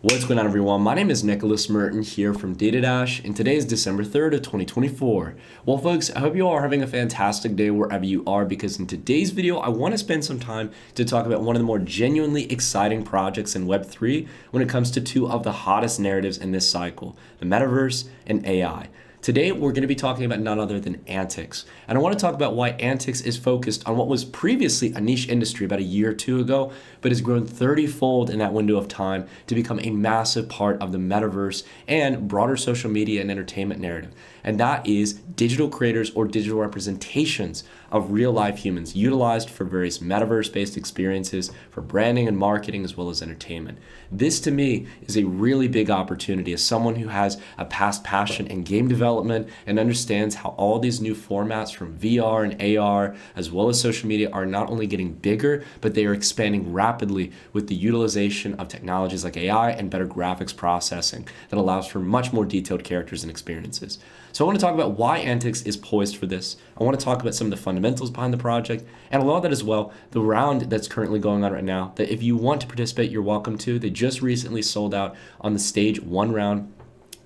What's going on, everyone? My name is Nicholas Merton here from DataDash, and today is December 3rd of 2024. Well, folks, I hope you all are having a fantastic day wherever you are, because in today's video, I want to spend some time to talk about one of the more genuinely exciting projects in Web3 when it comes to two of the hottest narratives in this cycle, the Metaverse and AI. Today, we're going to be talking about none other than Antix. And I want to talk about why Antix is focused on what was previously a niche industry about a year or two ago, but has grown 30-fold in that window of time to become a massive part of the Metaverse and broader social media and entertainment narrative. And that is digital creators or digital representations of real-life humans utilized for various Metaverse-based experiences for branding and marketing as well as entertainment. This, to me, is a really big opportunity as someone who has a past passion in game development and understands how all these new formats from VR and AR as well as social media are not only getting bigger, but they are expanding rapidly with the utilization of technologies like AI and better graphics processing that allows for much more detailed characters and experiences. So I want to talk about why Antix is poised for this. I want to talk about some of the fundamentals behind the project, and along that as well, the round that's currently going on right now, that if you want to participate, you're welcome to. They just recently sold out on the stage one round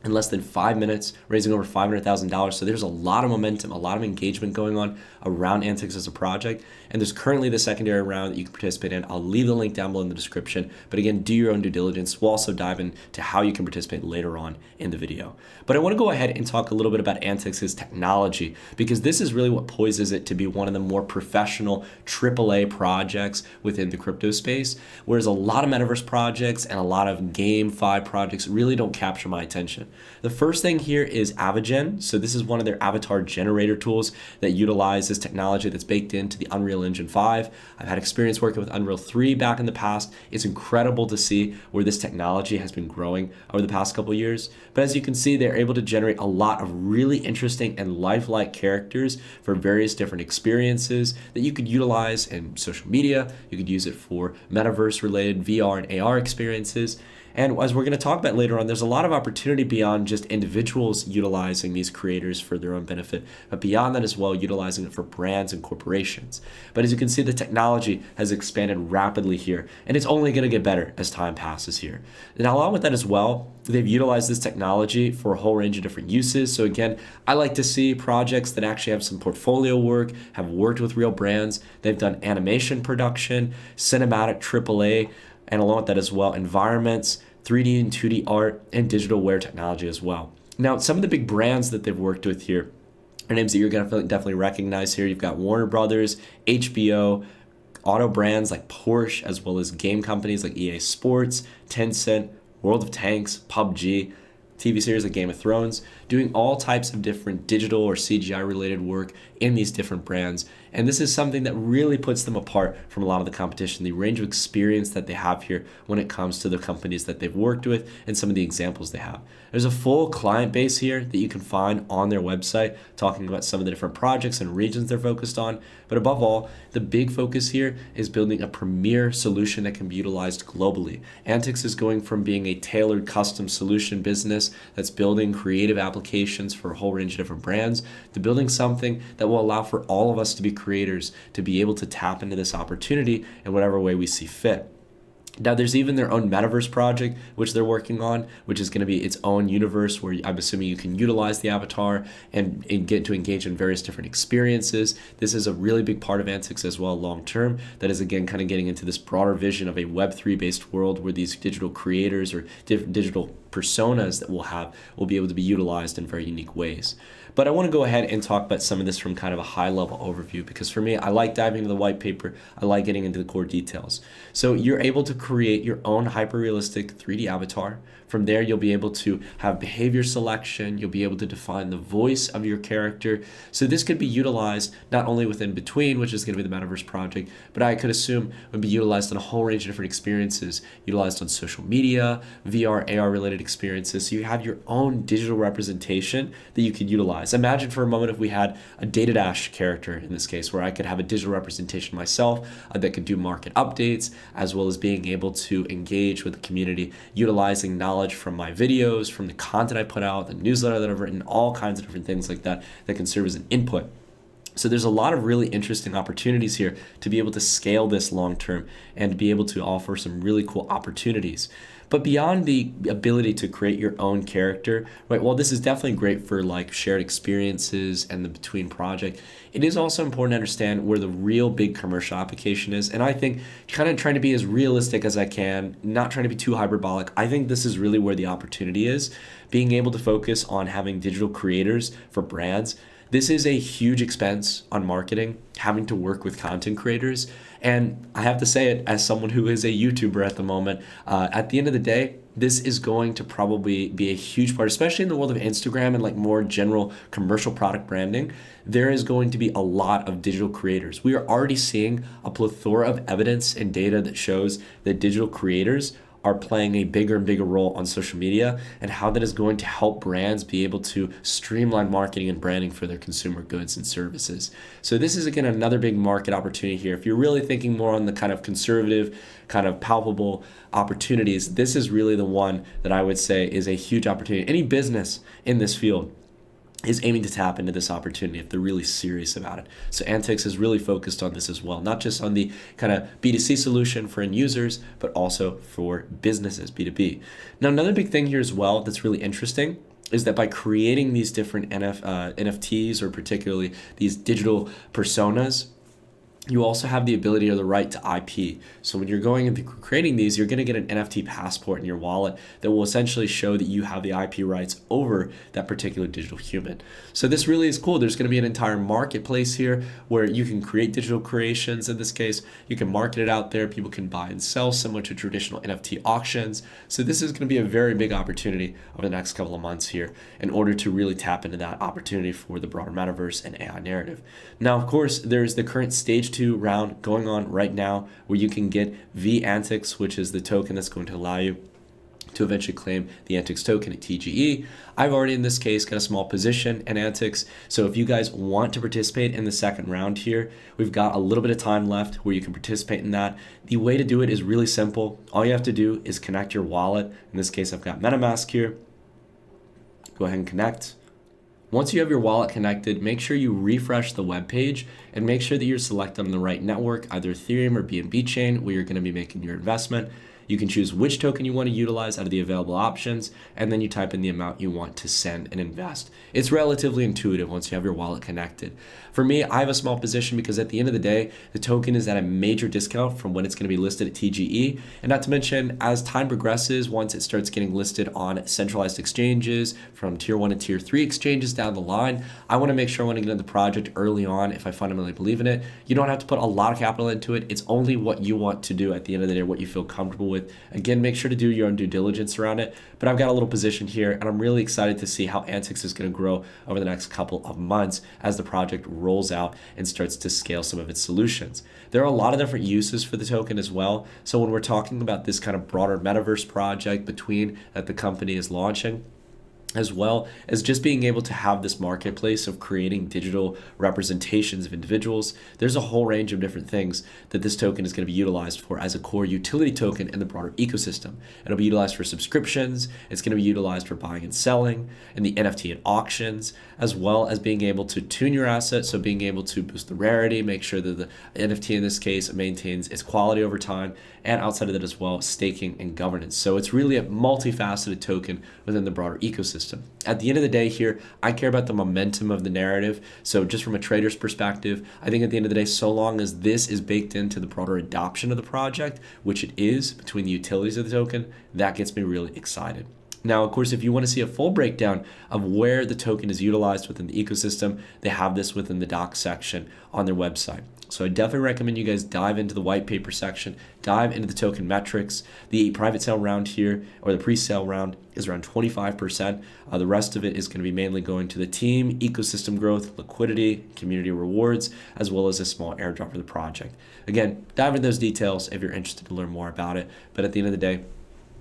in less than 5 minutes, raising over $500,000. So there's a lot of momentum, a lot of engagement going on around Antix as a project. And there's currently the secondary round that you can participate in. I'll leave the link down below in the description. But again, do your own due diligence. We'll also dive into how you can participate later on in the video. But I want to go ahead and talk a little bit about Antix's technology, because this is really what poises it to be one of the more professional AAA projects within the crypto space, whereas a lot of Metaverse projects and a lot of GameFi projects really don't capture my attention. The first thing here is Avagen. So this is one of their avatar generator tools that utilizes technology that's baked into the Unreal Engine 5. I've had experience working with Unreal 3 back in the past. It's incredible to see where this technology has been growing over the past couple of years. But as you can see, they're able to generate a lot of really interesting and lifelike characters for various different experiences that you could utilize in social media. You could use it for Metaverse related VR and AR experiences. And as we're going to talk about later on, there's a lot of opportunity beyond just individuals utilizing these creators for their own benefit, but beyond that as well, utilizing it for brands and corporations. But as you can see, the technology has expanded rapidly here, and it's only going to get better as time passes here. And along with that as well, they've utilized this technology for a whole range of different uses. So again, I like to see projects that actually have some portfolio work, have worked with real brands. They've done animation production, cinematic AAA, and along with that as well, environments, 3D and 2D art, and digital wear technology as well. Now, some of the big brands that they've worked with here are names that you're going to definitely recognize here. You've got Warner Brothers, HBO, auto brands like Porsche, as well as game companies like EA Sports, Tencent, World of Tanks, PUBG, TV series like Game of Thrones, doing all types of different digital or CGI related work in these different brands. And this is something that really puts them apart from a lot of the competition, the range of experience that they have here when it comes to the companies that they've worked with and some of the examples they have. There's a full client base here that you can find on their website talking about some of the different projects and regions they're focused on. But above all, the big focus here is building a premier solution that can be utilized globally. Antix is going from being a tailored custom solution business that's building creative applications for a whole range of different brands to building something that will allow for all of us to be creators to be able to tap into this opportunity in whatever way we see fit. Now, there's even their own Metaverse project, which they're working on, which is going to be its own universe where I'm assuming you can utilize the avatar and get to engage in various different experiences. This is a really big part of Antix as well long term. That is, again, kind of getting into this broader vision of a Web3 based world where these digital creators or different digital personas that we'll have will be able to be utilized in very unique ways. But I want to go ahead and talk about some of this from kind of a high level overview, because for me, I like diving into the white paper. I like getting into the core details. So you're able to create your own hyper-realistic 3D avatar. From there, you'll be able to have behavior selection. You'll be able to define the voice of your character. So this could be utilized not only within Between, which is going to be the Metaverse project, but I could assume would be utilized in a whole range of different experiences, utilized on social media, VR, AR related experiences. So you have your own digital representation that you could utilize. Imagine for a moment if we had a DataDash character in this case, where I could have a digital representation myself that could do market updates, as well as being able to engage with the community, utilizing knowledge from my videos, from the content I put out, the newsletter that I've written, all kinds of different things like that that can serve as an input. So there's a lot of really interesting opportunities here to be able to scale this long term and to be able to offer some really cool opportunities. But beyond the ability to create your own character, right? While this is definitely great for like shared experiences and the between project, it is also important to understand where the real big commercial application is. And I think kind of trying to be as realistic as I can, not trying to be too hyperbolic. I think this is really where the opportunity is, being able to focus on having digital creators for brands. This is a huge expense on marketing, having to work with content creators. And I have to say it as someone who is a YouTuber at the moment, at the end of the day, this is going to probably be a huge part, especially in the world of Instagram and like more general commercial product branding. There is going to be a lot of digital creators. We are already seeing a plethora of evidence and data that shows that digital creators are playing a bigger and bigger role on social media, and how that is going to help brands be able to streamline marketing and branding for their consumer goods and services. So this is, again, another big market opportunity here. If you're really thinking more on the kind of conservative, kind of palpable opportunities, this is really the one that I would say is a huge opportunity. Any business in this field is aiming to tap into this opportunity if they're really serious about it. So Antix is really focused on this as well, not just on the kind of B2C solution for end users, but also for businesses, B2B. Now, another big thing here as well that's really interesting is that by creating these different NFTs, or particularly these digital personas, you also have the ability or the right to IP. So when you're going into creating these, you're going to get an NFT passport in your wallet that will essentially show that you have the IP rights over that particular digital human. So this really is cool. There's going to be an entire marketplace here where you can create digital creations. In this case, you can market it out there. People can buy and sell, similar to traditional NFT auctions. So this is going to be a very big opportunity over the next couple of months here in order to really tap into that opportunity for the broader metaverse and AI narrative. Now, of course, there's the current stage 2 round going on right now where you can get Is Antix, which is the token that's going to allow you to eventually claim the Antix token at TGE. I've already, in this case, got a small position in Antix. So if you guys want to participate in the second round here, we've got a little bit of time left where you can participate in that. The way to do it is really simple. All you have to do is connect your wallet. In this case, I've got MetaMask here. Go ahead and connect. Once you have your wallet connected, make sure you refresh the web page and make sure that you're selected on the right network, either Ethereum or BNB chain, where you're going to be making your investment. You can choose which token you want to utilize out of the available options, and then you type in the amount you want to send and invest. It's relatively intuitive once you have your wallet connected. For me, I have a small position because at the end of the day, the token is at a major discount from when it's going to be listed at TGE. And not to mention, as time progresses, once it starts getting listed on centralized exchanges, from tier 1 and tier 3 exchanges down the line, I want to make sure I want to get into the project early on if I fundamentally believe in it. You don't have to put a lot of capital into it. It's only what you want to do at the end of the day, what you feel comfortable with. Again, make sure to do your own due diligence around it. But I've got a little position here, and I'm really excited to see how Antix is going to grow over the next couple of months as the project rolls out and starts to scale some of its solutions. There are a lot of different uses for the token as well. So when we're talking about this kind of broader metaverse project between that the company is launching, as well as just being able to have this marketplace of creating digital representations of individuals, there's a whole range of different things that this token is going to be utilized for as a core utility token in the broader ecosystem. It'll be utilized for subscriptions, it's going to be utilized for buying and selling, and the NFT and auctions, as well as being able to tune your assets, so being able to boost the rarity, make sure that the NFT in this case maintains its quality over time, and outside of that as well, staking and governance. So it's really a multifaceted token within the broader ecosystem. At the end of the day here, I care about the momentum of the narrative. So just from a trader's perspective, I think at the end of the day, so long as this is baked into the broader adoption of the project, which it is between the utilities of the token, that gets me really excited. Now, of course, if you want to see a full breakdown of where the token is utilized within the ecosystem, they have this within the docs section on their website. So I definitely recommend you guys dive into the white paper section, dive into the token metrics. The private sale round here, or the pre-sale round, is around 25%. The rest of it is going to be mainly going to the team, ecosystem growth, liquidity, community rewards, as well as a small airdrop for the project. Again, dive into those details if you're interested to learn more about it. But at the end of the day,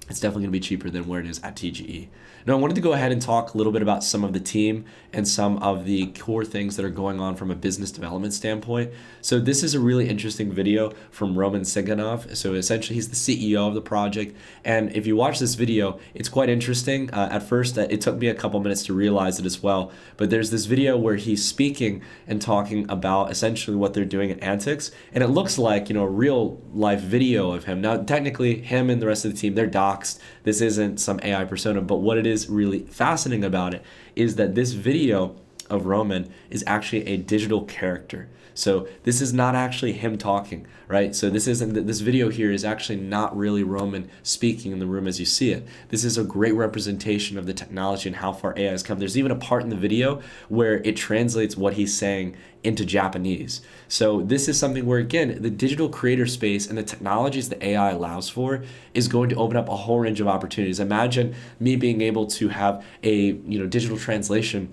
it's definitely going to be cheaper than where it is at TGE. Now, I wanted to go ahead and talk a little bit about some of the team and some of the core things that are going on from a business development standpoint. So this is a really interesting video from Roman Siganov. So essentially, he's the CEO of the project. And if you watch this video, it's quite interesting. At first, it took me a couple minutes to realize it as well. But there's this video where he's speaking and talking about essentially what they're doing at Antix. And it looks like, a real life video of him. Now, technically, him and the rest of the team, they're doxed. doxed. This isn't some AI persona, but what it is really fascinating about it is that this video of Roman is actually a digital character. So this is not actually him talking, right? So this video here is actually not really Roman speaking in the room as you see it. This is a great representation of the technology and how far AI has come. There's even a part in the video where it translates what he's saying into Japanese. So this is something where, again, the digital creator space and the technologies that AI allows for is going to open up a whole range of opportunities. Imagine me being able to have a digital translation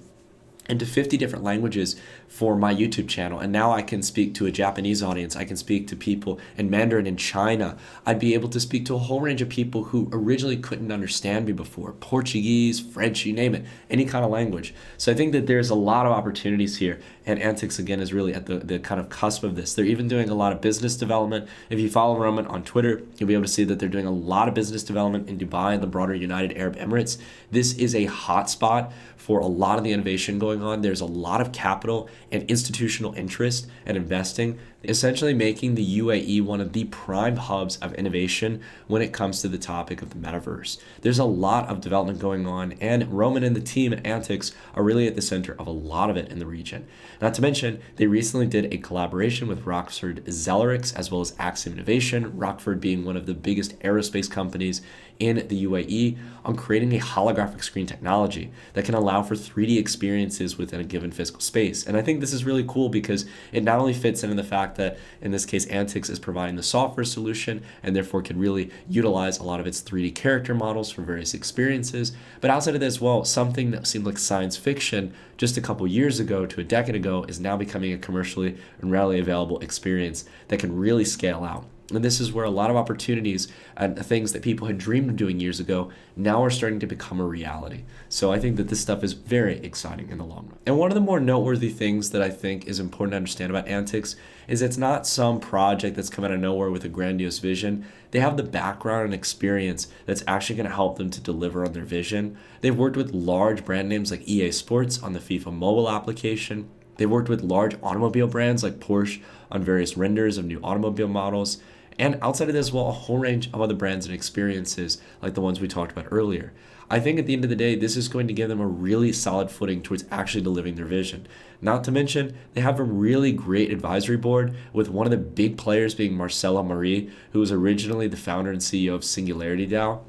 into 50 different languages for my YouTube channel. And now I can speak to a Japanese audience. I can speak to people in Mandarin in China. I'd be able to speak to a whole range of people who originally couldn't understand me before. Portuguese, French, you name it, any kind of language. So I think that there's a lot of opportunities here. And Antix, again, is really at the kind of cusp of this. They're even doing a lot of business development. If you follow Roman on Twitter, you'll be able to see that they're doing a lot of business development in Dubai and the broader United Arab Emirates. This is a hotspot for a lot of the innovation going on. There's a lot of capital and institutional interest and investing, essentially making the UAE one of the prime hubs of innovation when it comes to the topic of the metaverse. There's a lot of development going on, and Roman and the team at Antix are really at the center of a lot of it in the region. Not to mention, they recently did a collaboration with Rockford Zellerix as well as Axiom Innovation, Rockford being one of the biggest aerospace companies in the UAE, on creating a holographic screen technology that can allow for 3D experiences within a given physical space. And I think this is really cool because it not only fits in the fact that, in this case, Antix is providing the software solution and therefore can really utilize a lot of its 3D character models for various experiences, but outside of this, well, something that seemed like science fiction just a couple years ago to a decade ago is now becoming a commercially and readily available experience that can really scale out. And this is where a lot of opportunities and things that people had dreamed of doing years ago now are starting to become a reality. So I think that this stuff is very exciting in the long run. And one of the more noteworthy things that I think is important to understand about Antix is it's not some project that's come out of nowhere with a grandiose vision. They have the background and experience that's actually going to help them to deliver on their vision. They've worked with large brand names like EA Sports on the FIFA mobile application. They've worked with large automobile brands like Porsche on various renders of new automobile models. And outside of this, well, a whole range of other brands and experiences like the ones we talked about earlier. I think at the end of the day, this is going to give them a really solid footing towards actually delivering their vision. Not to mention, they have a really great advisory board with one of the big players being Marcelo Marie, who was originally the founder and CEO of Singularity DAO.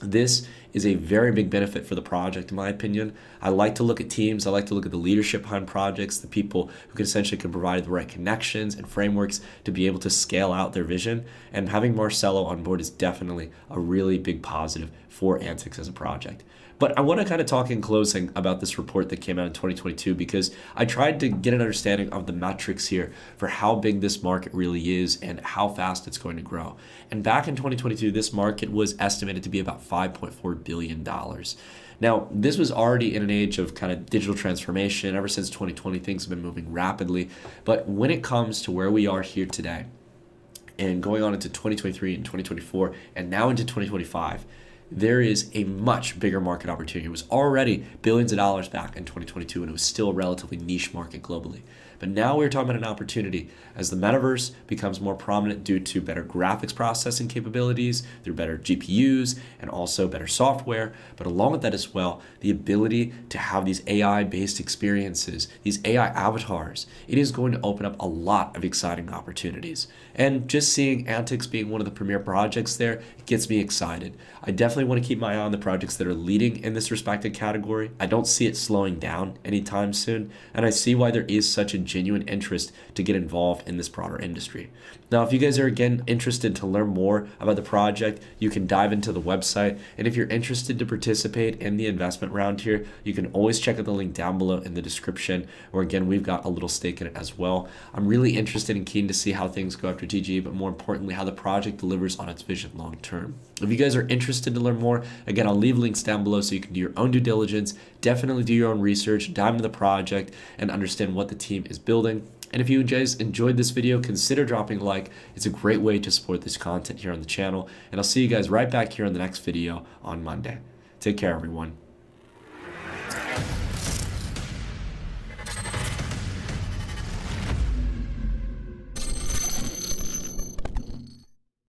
This is a very big benefit for the project, in my opinion. I like to look at teams. I like to look at the leadership behind projects, the people who can provide the right connections and frameworks to be able to scale out their vision. And having Marcelo on board is definitely a really big positive for Antix as a project. But I want to kind of talk in closing about this report that came out in 2022 because I tried to get an understanding of the metrics here for how big this market really is and how fast it's going to grow. And back in 2022, this market was estimated to be about $5.4 billion. Now, this was already in an age of kind of digital transformation. Ever since 2020, things have been moving rapidly. But when it comes to where we are here today and going on into 2023 and 2024 and now into 2025, there is a much bigger market opportunity. It was already billions of dollars back in 2022, and it was still a relatively niche market globally. But now we're talking about an opportunity as the metaverse becomes more prominent due to better graphics processing capabilities, through better GPUs, and also better software. But along with that as well, the ability to have these AI-based experiences, these AI avatars, it is going to open up a lot of exciting opportunities. And just seeing Antix being one of the premier projects there, it gets me excited. I definitely want to keep my eye on the projects that are leading in this respected category. I don't see it slowing down anytime soon, and I see why there is such a genuine interest to get involved in this broader industry. Now, if you guys are again interested to learn more about the project, you can dive into the website. And if you're interested to participate in the investment round here, you can always check out the link down below in the description, where again, we've got a little stake in it as well. I'm really interested and keen to see how things go after TG, but more importantly, how the project delivers on its vision long term. If you guys are interested to learn more, again, I'll leave links down below so you can do your own due diligence, definitely do your own research, dive into the project, and understand what the team is building. And if you guys enjoyed this video, consider dropping a like. It's a great way to support this content here on the channel. And I'll see you guys right back here in the next video on Monday. Take care, everyone.